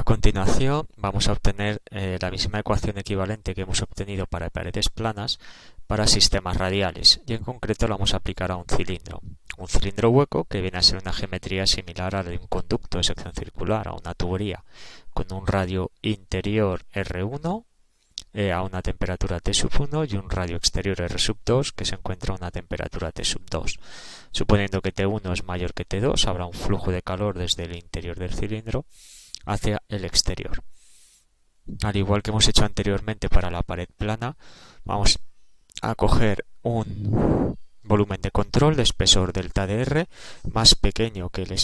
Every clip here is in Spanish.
A continuación vamos a obtener la misma ecuación equivalente que hemos obtenido para paredes planas para sistemas radiales y en concreto la vamos a aplicar a un cilindro. Un cilindro hueco que viene a ser una geometría similar a la de un conducto de sección circular, a una tubería, con un radio interior R1 a una temperatura T sub 1 y un radio exterior R sub 2 que se encuentra a una temperatura T sub 2. Suponiendo que T1 es mayor que T2, habrá un flujo de calor desde el interior del cilindro hacia el exterior. Al igual que hemos hecho anteriormente para la pared plana, vamos a coger un volumen de control de espesor delta de R más pequeño que el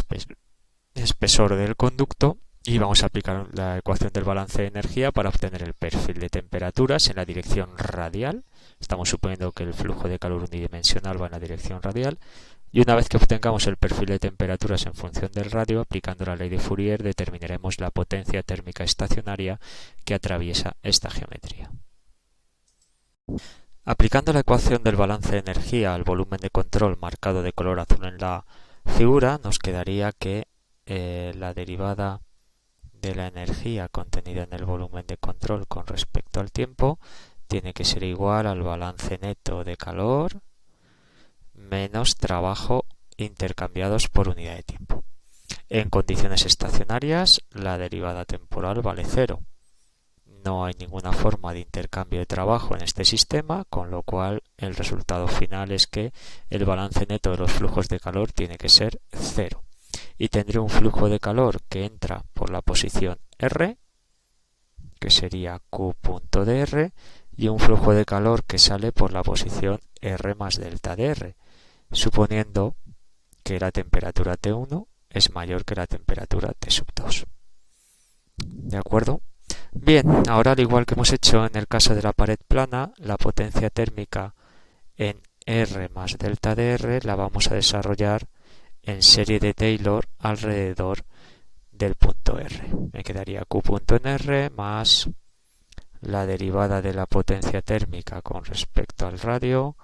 espesor del conducto y vamos a aplicar la ecuación del balance de energía para obtener el perfil de temperaturas en la dirección radial. Estamos suponiendo que el flujo de calor unidimensional va en la dirección radial. Y una vez que obtengamos el perfil de temperaturas en función del radio, aplicando la ley de Fourier, determinaremos la potencia térmica estacionaria que atraviesa esta geometría. Aplicando la ecuación del balance de energía al volumen de control marcado de color azul en la figura, nos quedaría que la derivada de la energía contenida en el volumen de control con respecto al tiempo tiene que ser igual al balance neto de calor menos trabajo intercambiados por unidad de tiempo. En condiciones estacionarias, la derivada temporal vale 0. No hay ninguna forma de intercambio de trabajo en este sistema, con lo cual el resultado final es que el balance neto de los flujos de calor tiene que ser 0. Y tendré un flujo de calor que entra por la posición R, que sería Q punto de R, y un flujo de calor que sale por la posición R más delta de R, suponiendo que la temperatura T1 es mayor que la temperatura T sub 2. ¿De acuerdo? Bien, ahora al igual que hemos hecho en el caso de la pared plana, la potencia térmica en R más delta de R la vamos a desarrollar en serie de Taylor alrededor del punto R. Me quedaría Q punto en R más la derivada de la potencia térmica con respecto al radio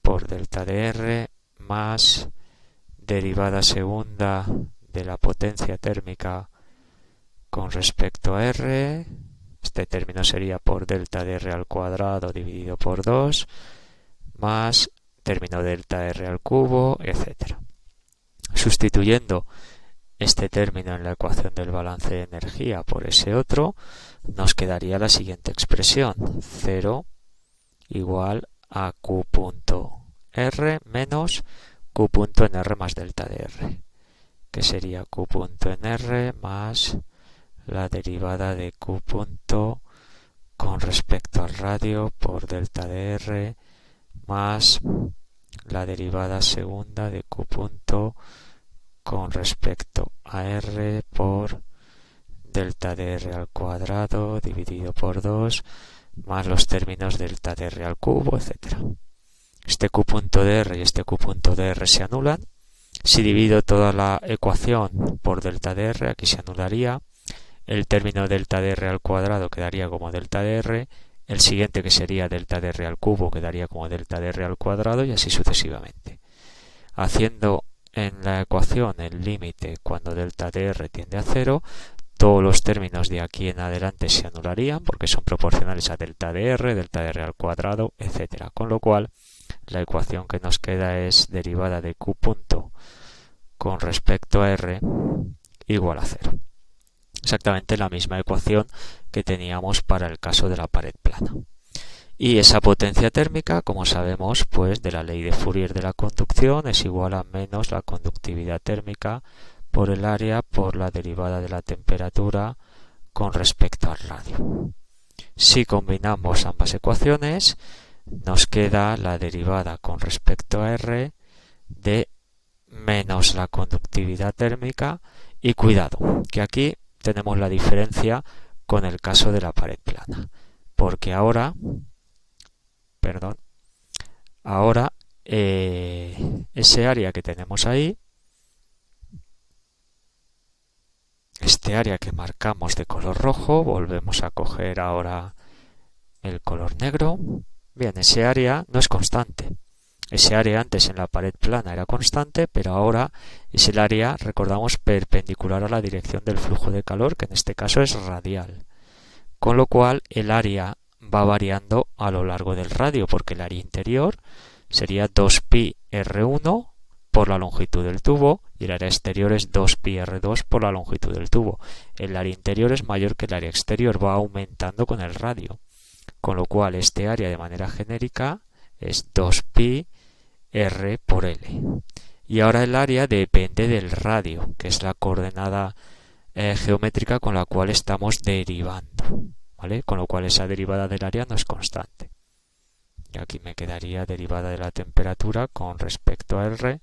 por delta de R más derivada segunda de la potencia térmica con respecto a R. Este término sería por delta de R al cuadrado dividido por 2 más término delta R al cubo, etc. Sustituyendo este término en la ecuación del balance de energía por ese otro, nos quedaría la siguiente expresión: 0 igual a Q punto R menos Q punto en R más delta de R, que sería Q punto en R más la derivada de Q punto con respecto al radio por delta de R más la derivada segunda de Q punto con respecto a R por delta de R al cuadrado dividido por 2 más los términos delta de R al cubo, etc. Este Q punto de R y este Q punto de R se anulan. Si divido toda la ecuación por delta de R, aquí se anularía. El término delta de R al cuadrado quedaría como delta de R. El siguiente, que sería delta de R al cubo, quedaría como delta de R al cuadrado y así sucesivamente. Haciendo en la ecuación el límite cuando delta de R tiende a 0, todos los términos de aquí en adelante se anularían porque son proporcionales a delta de R al cuadrado, etc. Con lo cual, la ecuación que nos queda es derivada de Q punto con respecto a R igual a 0. Exactamente la misma ecuación que teníamos para el caso de la pared plana. Y esa potencia térmica, como sabemos, pues de la ley de Fourier de la conducción, es igual a menos la conductividad térmica por el área por la derivada de la temperatura con respecto al radio. Si combinamos ambas ecuaciones, nos queda la derivada con respecto a R de menos la conductividad térmica, y cuidado, que aquí tenemos la diferencia con el caso de la pared plana, porque ahora ese área que tenemos ahí, este área que marcamos de color rojo, volvemos a coger ahora el color negro. Bien, ese área no es constante. Ese área antes en la pared plana era constante, pero ahora es el área, recordamos, perpendicular a la dirección del flujo de calor, que en este caso es radial. Con lo cual el área va variando a lo largo del radio, porque el área interior sería 2pi R1 por la longitud del tubo y el área exterior es 2pi R2 por la longitud del tubo. El área interior es mayor que el área exterior, va aumentando con el radio. Con lo cual este área de manera genérica es 2pi R por L. Y ahora el área depende del radio, que es la coordenada geométrica con la cual estamos derivando, ¿vale? Con lo cual esa derivada del área no es constante. Y aquí me quedaría derivada de la temperatura con respecto a R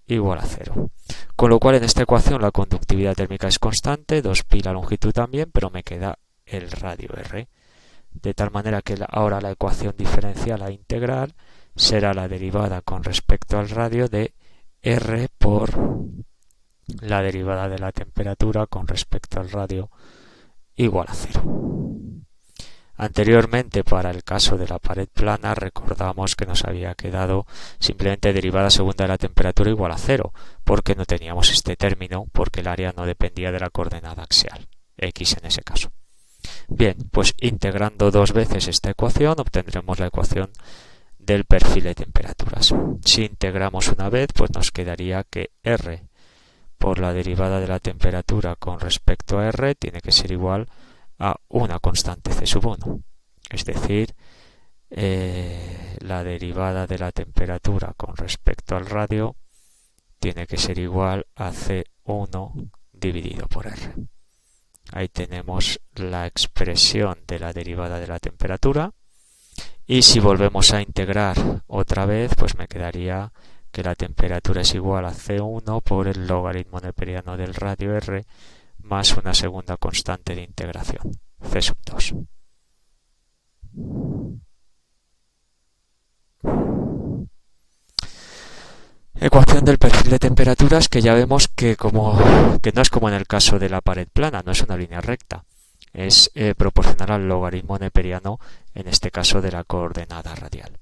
igual a 0. Con lo cual en esta ecuación la conductividad térmica es constante, 2pi la longitud también, pero me queda el radio R. De tal manera que ahora la ecuación diferencial a integral será la derivada con respecto al radio de R por la derivada de la temperatura con respecto al radio igual a 0. Anteriormente, para el caso de la pared plana, recordamos que nos había quedado simplemente derivada segunda de la temperatura igual a 0, porque no teníamos este término, porque el área no dependía de la coordenada axial, x en ese caso. Bien, pues integrando dos veces esta ecuación obtendremos la ecuación del perfil de temperaturas. Si integramos una vez, pues nos quedaría que R por la derivada de la temperatura con respecto a R tiene que ser igual a una constante C sub 1. Es decir, la derivada de la temperatura con respecto al radio tiene que ser igual a C1 dividido por R. Ahí tenemos la expresión de la derivada de la temperatura. Y si volvemos a integrar otra vez, pues me quedaría que la temperatura es igual a C1 por el logaritmo neperiano del radio R más una segunda constante de integración, C sub 2. Ecuación del perfil de temperaturas que ya vemos que no es como en el caso de la pared plana, no es una línea recta. Es proporcional al logaritmo neperiano, en este caso de la coordenada radial.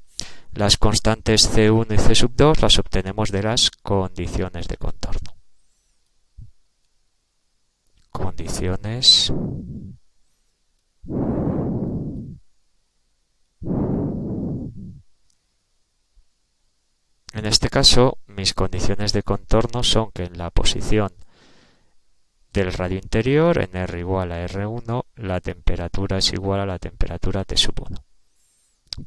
Las constantes C1 y C sub 2 las obtenemos de las condiciones de contorno. Condiciones en este caso, mis condiciones de contorno son que en la posición del radio interior, en R igual a R1, la temperatura es igual a la temperatura T sub 1.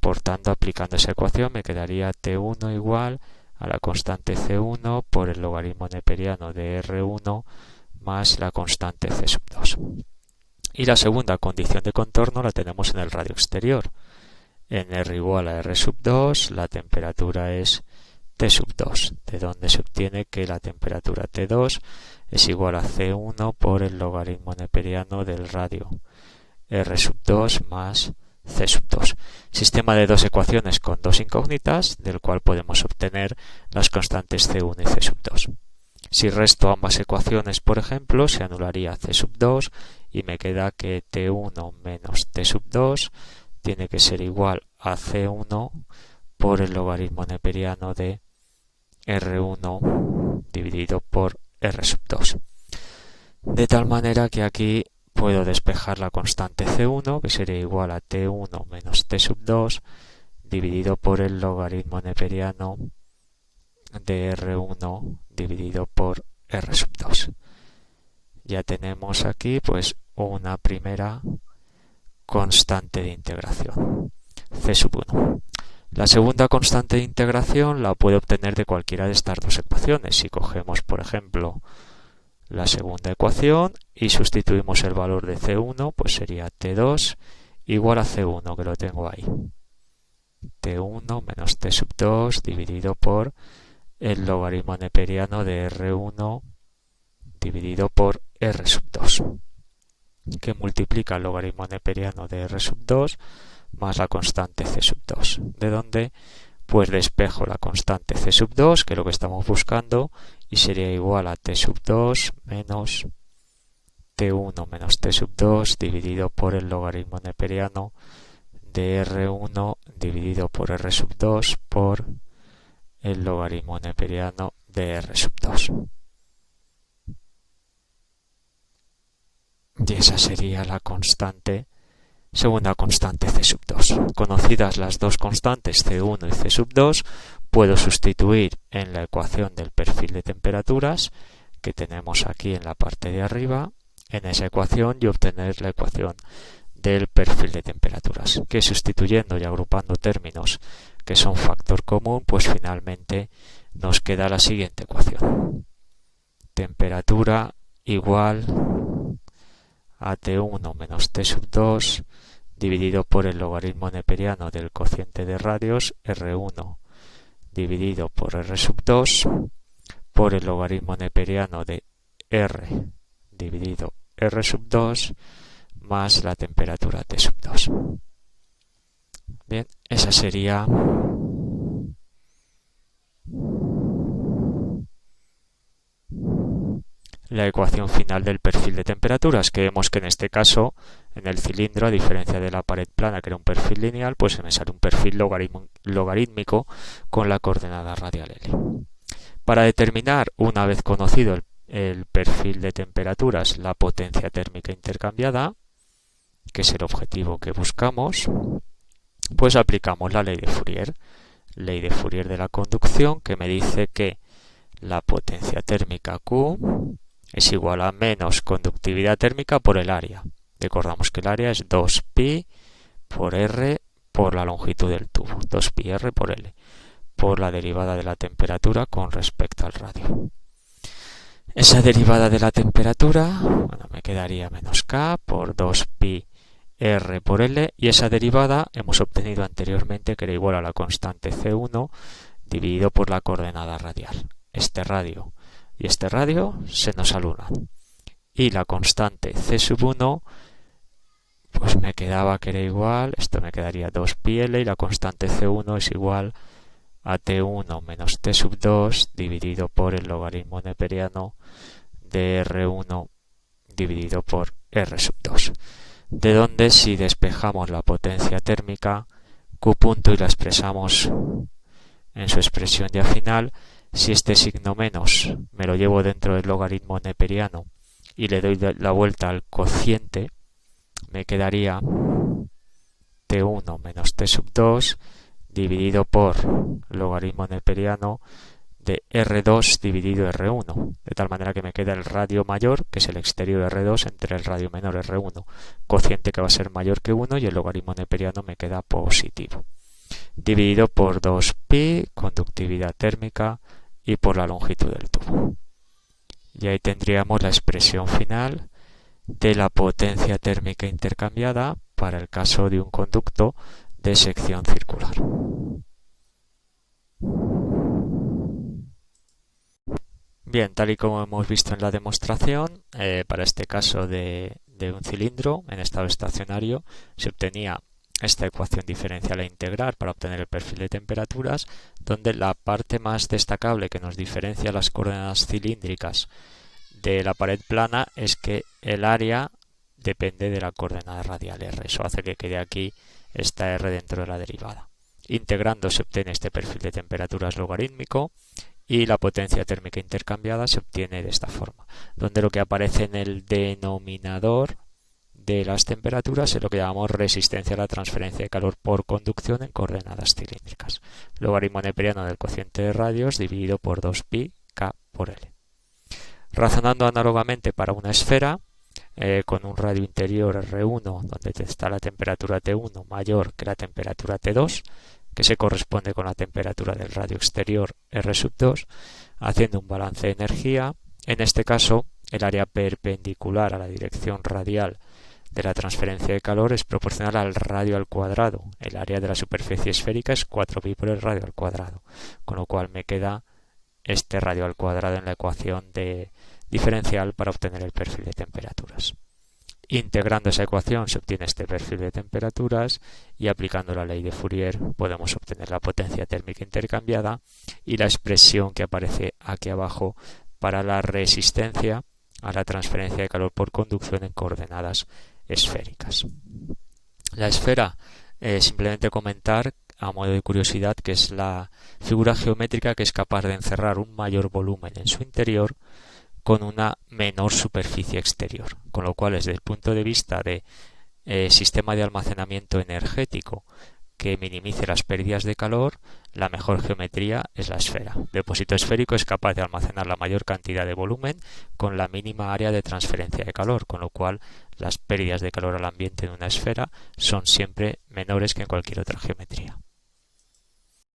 Por tanto, aplicando esa ecuación me quedaría T1 igual a la constante C1 por el logaritmo neperiano de R1 más la constante C sub 2. Y la segunda condición de contorno la tenemos en el radio exterior. En R igual a R sub 2, la temperatura es T sub 2, de donde se obtiene que la temperatura T2 es igual a C1 por el logaritmo neperiano del radio R sub 2 más C sub 2. Sistema de dos ecuaciones con dos incógnitas, del cual podemos obtener las constantes C1 y C sub 2. Si resto ambas ecuaciones, por ejemplo, se anularía C sub 2 y me queda que T1 menos T sub 2 tiene que ser igual a C1 por el logaritmo neperiano de R1 dividido por R sub 2. De tal manera que aquí puedo despejar la constante C1, que sería igual a T1 menos T sub 2 dividido por el logaritmo neperiano de R1 dividido por R sub 2. Ya tenemos aquí pues una primera constante de integración, C sub 1. La segunda constante de integración la puedo obtener de cualquiera de estas dos ecuaciones. Si cogemos, por ejemplo, la segunda ecuación y sustituimos el valor de C1, pues sería T2 igual a C1, que lo tengo ahí. T1 menos T sub 2 dividido por el logaritmo neperiano de R1 dividido por R sub 2, que multiplica el logaritmo neperiano de R sub 2 más la constante C sub 2, de donde pues despejo la constante C sub 2, que es lo que estamos buscando, y sería igual a T sub 2 menos T1 menos T sub 2 dividido por el logaritmo neperiano de R1 dividido por R sub 2 por el logaritmo neperiano de R sub 2. Y esa sería la segunda constante C sub 2. Conocidas las dos constantes C1 y C sub 2, puedo sustituir en la ecuación del perfil de temperaturas que tenemos aquí en la parte de arriba, en esa ecuación, y obtener la ecuación del perfil de temperaturas, que sustituyendo y agrupando términos que son factor común, pues finalmente nos queda la siguiente ecuación. Temperatura igual a T1 menos T sub 2 dividido por el logaritmo neperiano del cociente de radios R1 dividido por R sub 2 por el logaritmo neperiano de R dividido R sub 2 más la temperatura T sub 2. Bien, esa sería la ecuación final del perfil de temperaturas, que vemos que en este caso, en el cilindro, a diferencia de la pared plana, que era un perfil lineal, pues se me sale un perfil logarítmico con la coordenada radial L. Para determinar, una vez conocido el perfil de temperaturas, la potencia térmica intercambiada, que es el objetivo que buscamos, pues aplicamos la ley de Fourier de la conducción, que me dice que la potencia térmica Q es igual a menos conductividad térmica por el área. Recordamos que el área es 2pi por R por la longitud del tubo, 2pi R por L, por la derivada de la temperatura con respecto al radio. Esa derivada de la temperatura, bueno, me quedaría menos K por 2pi R por L, y esa derivada hemos obtenido anteriormente que era igual a la constante C1 dividido por la coordenada radial. Este radio y este radio se nos anulan. Y la constante C sub 1, pues me quedaba que era igual, esto me quedaría 2πL, y la constante C1 es igual a T1 menos T sub 2 dividido por el logaritmo neperiano de R1 dividido por R sub 2. De donde, si despejamos la potencia térmica Q punto y la expresamos en su expresión ya final, si este signo menos me lo llevo dentro del logaritmo neperiano y le doy la vuelta al cociente, me quedaría T1 menos T sub 2 dividido por logaritmo neperiano de R2 dividido R1, de tal manera que me queda el radio mayor, que es el exterior R2, entre el radio menor R1, cociente que va a ser mayor que 1, y el logaritmo neperiano me queda positivo, dividido por 2pi, conductividad térmica, y por la longitud del tubo. Y ahí tendríamos la expresión final de la potencia térmica intercambiada para el caso de un conducto de sección circular. Bien, tal y como hemos visto en la demostración, para este caso de un cilindro en estado estacionario se obtenía esta ecuación diferencial e integral para obtener el perfil de temperaturas, donde la parte más destacable que nos diferencia las coordenadas cilíndricas de la pared plana es que el área depende de la coordenada radial R. Eso hace que quede aquí esta R dentro de la derivada. Integrando se obtiene este perfil de temperaturas logarítmico, y la potencia térmica intercambiada se obtiene de esta forma, donde lo que aparece en el denominador de las temperaturas es lo que llamamos resistencia a la transferencia de calor por conducción en coordenadas cilíndricas. Logaritmo neperiano del cociente de radios dividido por 2pi K por L. Razonando análogamente para una esfera, con un radio interior R1 donde está la temperatura T1 mayor que la temperatura T2, que se corresponde con la temperatura del radio exterior R sub 2, haciendo un balance de energía. En este caso, el área perpendicular a la dirección radial de la transferencia de calor es proporcional al radio al cuadrado. El área de la superficie esférica es 4pi por el radio al cuadrado, con lo cual me queda este radio al cuadrado en la ecuación diferencial para obtener el perfil de temperaturas. Integrando esa ecuación se obtiene este perfil de temperaturas, y aplicando la ley de Fourier podemos obtener la potencia térmica intercambiada y la expresión que aparece aquí abajo para la resistencia a la transferencia de calor por conducción en coordenadas esféricas. La esfera, simplemente comentar a modo de curiosidad, que es la figura geométrica que es capaz de encerrar un mayor volumen en su interior con una menor superficie exterior. Con lo cual, desde el punto de vista de sistema de almacenamiento energético que minimice las pérdidas de calor, la mejor geometría es la esfera. El depósito esférico es capaz de almacenar la mayor cantidad de volumen con la mínima área de transferencia de calor, con lo cual las pérdidas de calor al ambiente en una esfera son siempre menores que en cualquier otra geometría.